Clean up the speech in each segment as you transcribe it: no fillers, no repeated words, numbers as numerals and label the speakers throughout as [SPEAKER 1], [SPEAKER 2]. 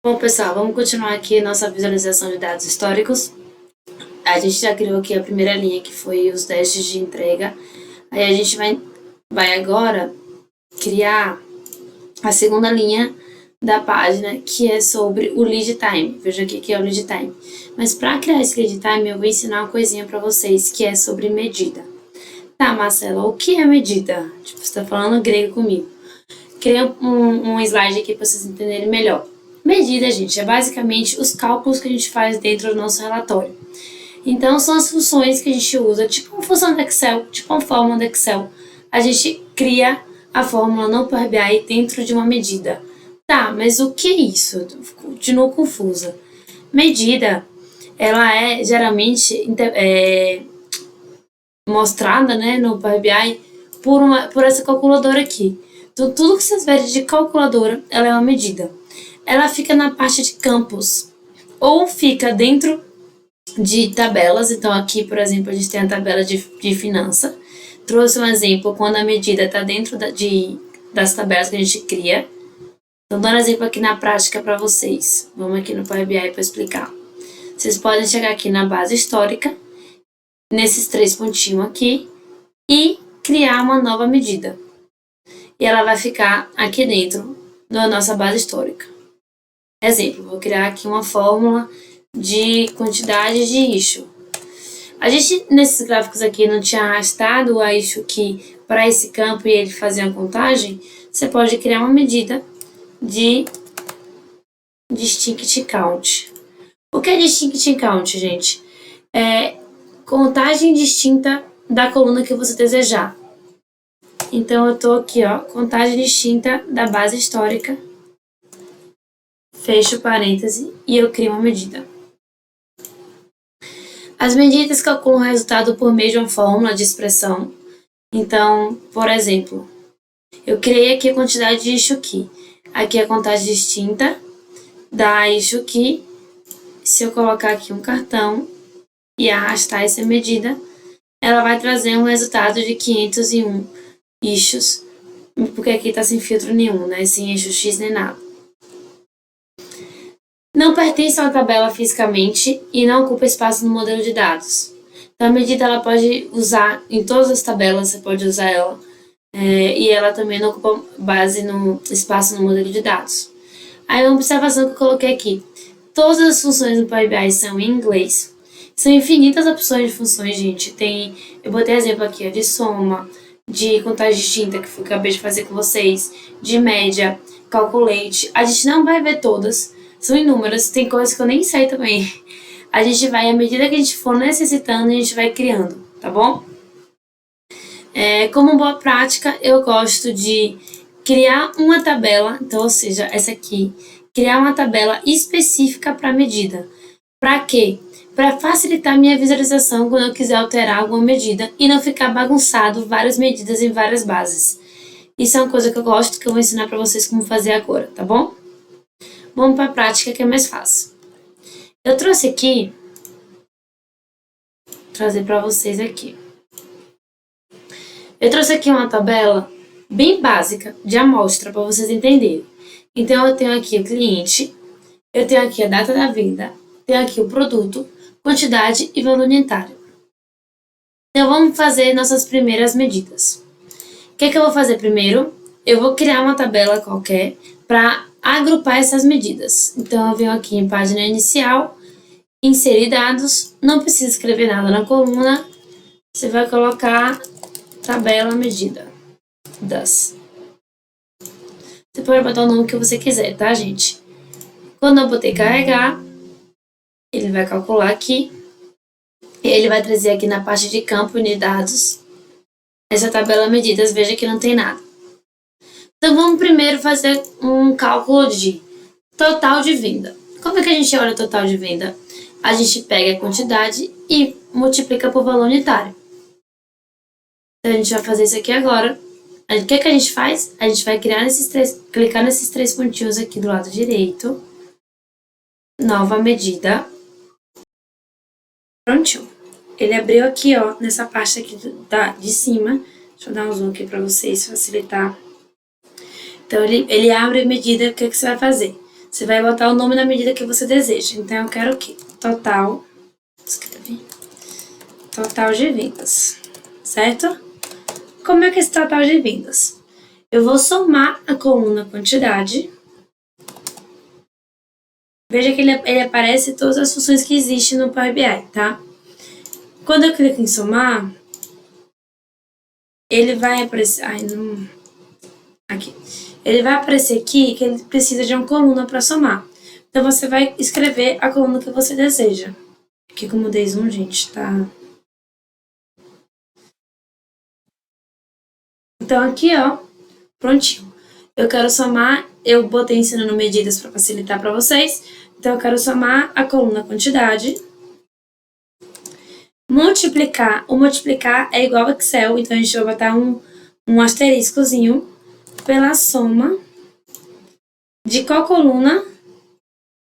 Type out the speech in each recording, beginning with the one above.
[SPEAKER 1] Bom, pessoal, vamos continuar aqui a nossa visualização de dados históricos. A gente já criou aqui a primeira linha, que foi os testes de entrega. Aí a gente vai agora criar a segunda linha da página, que é sobre o lead time. Veja aqui que é o lead time. Mas para criar esse lead time, eu vou ensinar uma coisinha para vocês, que é sobre medida. Tá, Marcela, o que é medida? Tipo, você tá falando grego comigo. Criei um slide aqui para vocês entenderem melhor. Medida, gente, é basicamente os cálculos que a gente faz dentro do nosso relatório. Então, são as funções que a gente usa, tipo uma função do Excel, tipo uma fórmula do Excel. A gente cria a fórmula no Power BI dentro de uma medida. Tá, mas o que é isso? Continuo confusa. Medida, ela é geralmente mostrada, né, no Power BI por essa calculadora aqui. Então, tudo que vocês verem de calculadora, ela é uma medida. Ela fica na parte de campos, ou fica dentro de tabelas. Então, aqui, por exemplo, a gente tem a tabela de finança. Trouxe um exemplo quando a medida está dentro das tabelas que a gente cria. Então, dando exemplo aqui na prática para vocês. Vamos aqui no Power BI para explicar. Vocês podem chegar aqui na base histórica, nesses 3 pontinhos aqui, e criar uma nova medida. E ela vai ficar aqui dentro da nossa base histórica. Exemplo, vou criar aqui uma fórmula de quantidade de issue. A gente, nesses gráficos aqui, não tinha arrastado a issue key para esse campo e ele fazer a contagem. Você pode criar uma medida de distinct count. O que é distinct count, gente? É contagem distinta da coluna que você desejar. Então, eu tô aqui, ó, contagem distinta da base histórica. Fecho parêntese e eu crio uma medida. As medidas calculam o resultado por meio de uma fórmula de expressão. Então, por exemplo, eu criei aqui a quantidade de issue key. Aqui é a contagem distinta da issue key. Se eu colocar aqui um cartão e arrastar essa medida, ela vai trazer um resultado de 501 issues, porque aqui está sem filtro nenhum, né? Sem eixo X nem nada. Não pertence a uma tabela fisicamente e não ocupa espaço no modelo de dados. Então, a medida ela pode usar em todas as tabelas, você pode usar ela, e ela também não ocupa espaço no modelo de dados. Aí, uma observação que eu coloquei aqui. Todas as funções do Power BI são em inglês. São infinitas opções de funções, gente. Eu botei exemplo aqui, de soma, de contagem distinta, que eu acabei de fazer com vocês, de média, calculate. A gente não vai ver todas, são inúmeras, tem coisas que eu nem sei também. A gente vai, à medida que a gente for necessitando, a gente vai criando, tá bom? Como boa prática, eu gosto de criar uma tabela, então, ou seja, essa aqui, criar uma tabela específica para a medida. Para quê? Para facilitar minha visualização quando eu quiser alterar alguma medida e não ficar bagunçado várias medidas em várias bases. Isso é uma coisa que eu gosto, que eu vou ensinar para vocês como fazer agora, tá bom? Vamos para a prática, que é mais fácil. Eu trouxe aqui, trazer para vocês aqui. Eu trouxe aqui uma tabela bem básica de amostra para vocês entenderem. Então, eu tenho aqui o cliente, eu tenho aqui a data da venda, tenho aqui o produto, quantidade e valor unitário. Então, vamos fazer nossas primeiras medidas. O que eu vou fazer primeiro? Eu vou criar uma tabela qualquer para agrupar essas medidas. Então, eu venho aqui em página inicial, inserir dados, não precisa escrever nada na coluna, você vai colocar tabela medida das. Você pode botar o nome que você quiser, tá, gente? Quando eu botei carregar, ele vai calcular aqui, e ele vai trazer aqui na parte de campo de dados essa tabela medidas, veja que não tem nada. Então, vamos primeiro fazer um cálculo de total de venda. Como é que a gente olha o total de venda? A gente pega a quantidade e multiplica por valor unitário. Então, a gente vai fazer isso aqui agora. O que a gente faz? A gente vai clicar nesses 3 pontinhos aqui do lado direito. Nova medida. Prontinho. Ele abriu aqui, ó, nessa parte aqui de cima. Deixa eu dar um zoom aqui para vocês facilitar. Então, ele abre a medida, o que você vai fazer? Você vai botar o nome na medida que você deseja. Então, eu quero o quê? Total, escreve, total de vendas, certo? Como é que é esse total de vendas? Eu vou somar a coluna quantidade. Veja que ele aparece todas as funções que existem no Power BI, tá? Quando eu clico em somar, ele vai aparecer... Ai, não... Aqui. Ele vai aparecer aqui que ele precisa de uma coluna para somar. Então, você vai escrever a coluna que você deseja. Aqui como eu mudei zoom, gente, tá? Então, aqui, ó, prontinho. Eu quero somar, eu botei ensinando medidas para facilitar para vocês. Então, eu quero somar a coluna quantidade. Multiplicar. O multiplicar é igual ao Excel, então a gente vai botar um asteriscozinho pela soma de qual coluna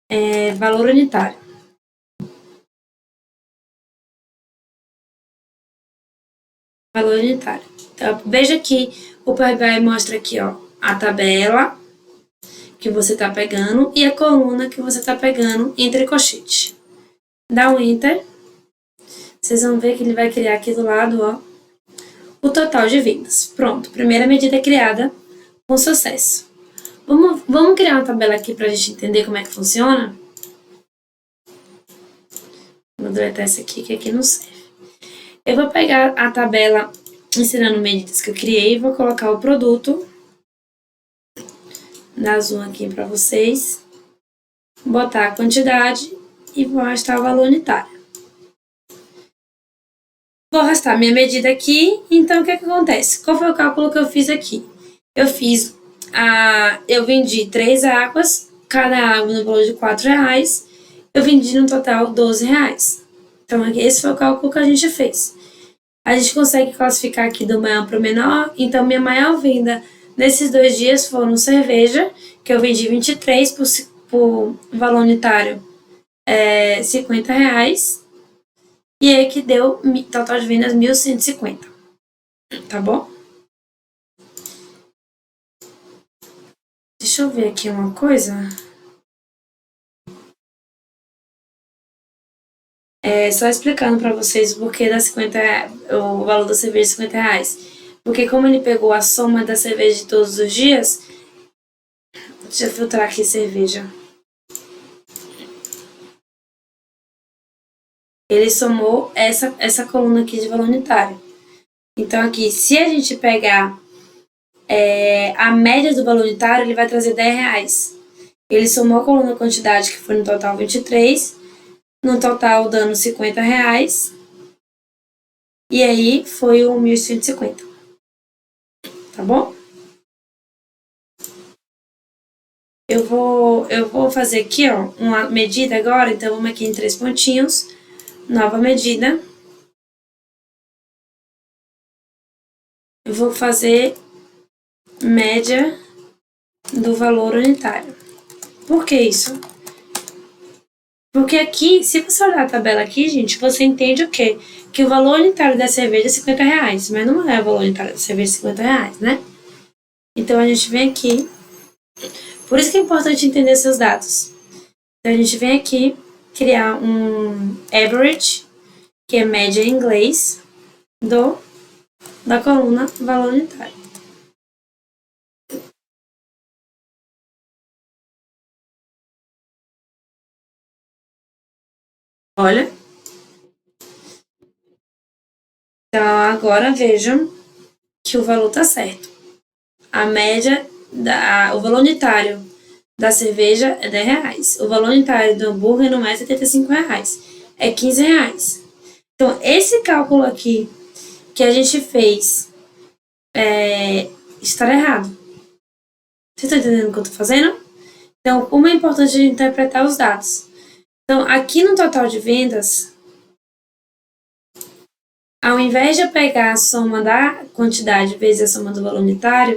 [SPEAKER 1] é valor unitário. Valor unitário. Então, veja que o Power BI mostra aqui, ó, a tabela que você está pegando e a coluna que você está pegando entre colchete. Dá um Enter. Vocês vão ver que ele vai criar aqui do lado, ó, o total de vendas. Pronto, primeira medida criada com sucesso. Vamos criar uma tabela aqui para a gente entender como é que funciona? Vou deletar essa aqui, que aqui não serve. Eu vou pegar a tabela ensinando medidas que eu criei e vou colocar o produto. Dar zoom aqui para vocês. Botar a quantidade e vou arrastar o valor unitário. Vou arrastar minha medida aqui, então o que acontece? Qual foi o cálculo que eu fiz aqui? Eu vendi 3 águas, cada água no valor de R$4, eu vendi no total R$12. Então, esse foi o cálculo que a gente fez. A gente consegue classificar aqui do maior para o menor, então minha maior venda nesses 2 dias foram cerveja, que eu vendi 23 por valor unitário, R$50, e aí que deu total de vendas 1.150, tá bom? Deixa eu ver aqui uma coisa. Só explicando para vocês o porquê o valor da cerveja de R$50. Porque como ele pegou a soma da cerveja de todos os dias, deixa eu filtrar aqui cerveja. Ele somou essa coluna aqui de valor unitário. Então aqui, se a gente pegar a média do valor unitário, ele vai trazer R$10. Ele somou a coluna quantidade, que foi no total 23, no total dando R$50, e aí foi o 1.150, tá bom? Eu vou fazer aqui, ó, uma medida agora, então vamos aqui em 3 pontinhos, nova medida. Eu vou fazer média do valor unitário. Por que isso? Porque aqui, se você olhar a tabela aqui, gente, você entende o quê? Que o valor unitário da cerveja é R$50, mas não é o valor unitário da cerveja R$50, né? Então, a gente vem aqui. Por isso que é importante entender seus dados. Então, a gente vem aqui criar um average, que é média em inglês, da coluna valor unitário. Olha. Então, agora vejam que o valor tá certo. A média, o valor unitário da cerveja é R$10. O valor unitário do hambúrguer não é R$75, é R$15. Então, esse cálculo aqui que a gente fez está errado. Vocês estão entendendo o que eu estou fazendo? Então, como é importante a gente interpretar os dados. Então, aqui no total de vendas, ao invés de eu pegar a soma da quantidade vezes a soma do valor unitário,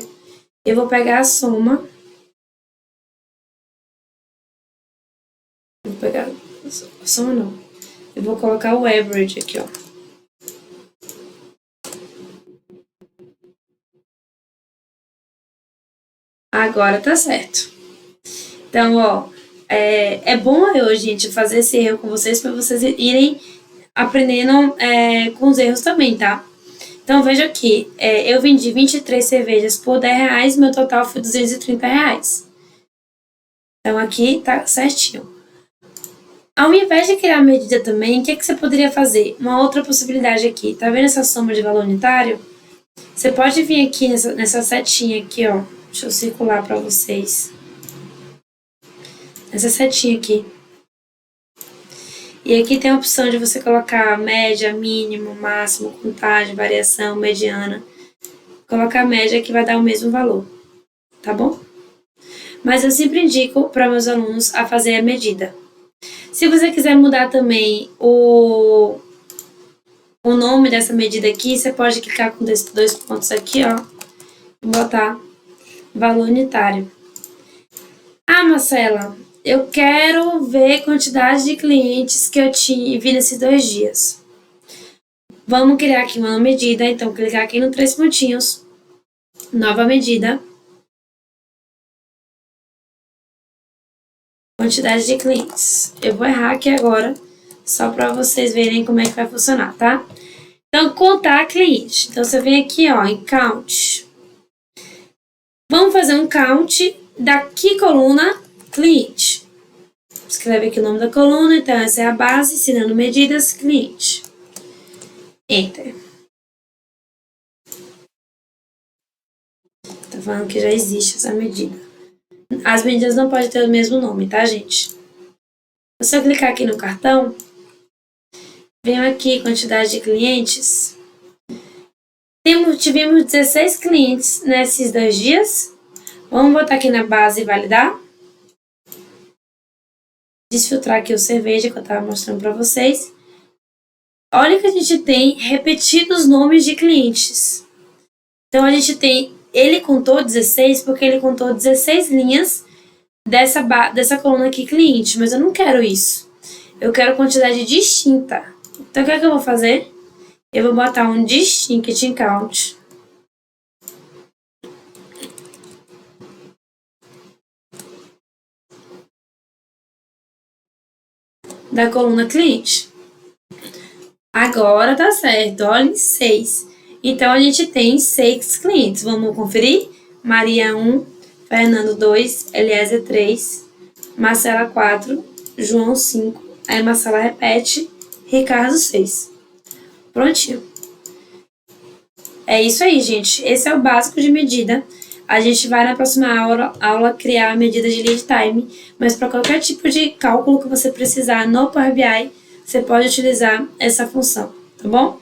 [SPEAKER 1] eu vou pegar a soma. Vou pegar a soma não. Eu vou colocar o average aqui, ó. Agora tá certo. Então, ó, É bom eu, gente, fazer esse erro com vocês para vocês irem aprendendo com os erros também, tá? Então, veja aqui, eu vendi 23 cervejas por R$10, meu total foi R$230. Então, aqui tá certinho. Ao invés de criar a medida também, o que você poderia fazer? Uma outra possibilidade aqui, tá vendo essa soma de valor unitário? Você pode vir aqui nessa setinha aqui, ó. Deixa eu circular para vocês. Essa setinha aqui. E aqui tem a opção de você colocar média, mínimo, máximo, contagem, variação, mediana. Colocar média que vai dar o mesmo valor, tá bom? Mas eu sempre indico para meus alunos a fazer a medida. Se você quiser mudar também o nome dessa medida aqui, você pode clicar com esses 2 pontos aqui, ó, e botar valor unitário. Ah, Marcela, eu quero ver quantidade de clientes que eu tive nesses 2 dias. Vamos criar aqui uma medida, então clicar aqui no 3 pontinhos, nova medida, quantidade de clientes. Eu vou errar aqui agora, só para vocês verem como é que vai funcionar, tá? Então, contar cliente. Então, você vem aqui, ó, em count. Vamos fazer um count daqui coluna cliente. Escreve aqui o nome da coluna, então essa é a base, ensinando medidas, cliente. Enter. Tá falando que já existe essa medida. As medidas não podem ter o mesmo nome, tá, gente? Se eu clicar aqui no cartão, venho aqui, quantidade de clientes. Tivemos 16 clientes nesses 2 dias. Vamos botar aqui na base e validar. Desfiltrar aqui o cerveja que eu estava mostrando para vocês. Olha que a gente tem repetidos nomes de clientes. Então, a gente tem... Ele contou 16 porque ele contou 16 linhas dessa coluna aqui, cliente. Mas eu não quero isso. Eu quero quantidade distinta. Então, o que é que eu vou fazer? Eu vou botar um distinct count. Da coluna cliente. Agora tá certo, olha, 6. Então, a gente tem 6 clientes. Vamos conferir? Maria 1, Fernando 2, Eliezer 3, Marcela 4, João 5. Aí Marcela repete, Ricardo 6. Prontinho. É isso aí, gente. Esse é o básico de medida. A gente vai na próxima aula criar a medida de lead time, mas para qualquer tipo de cálculo que você precisar no Power BI, você pode utilizar essa função, tá bom?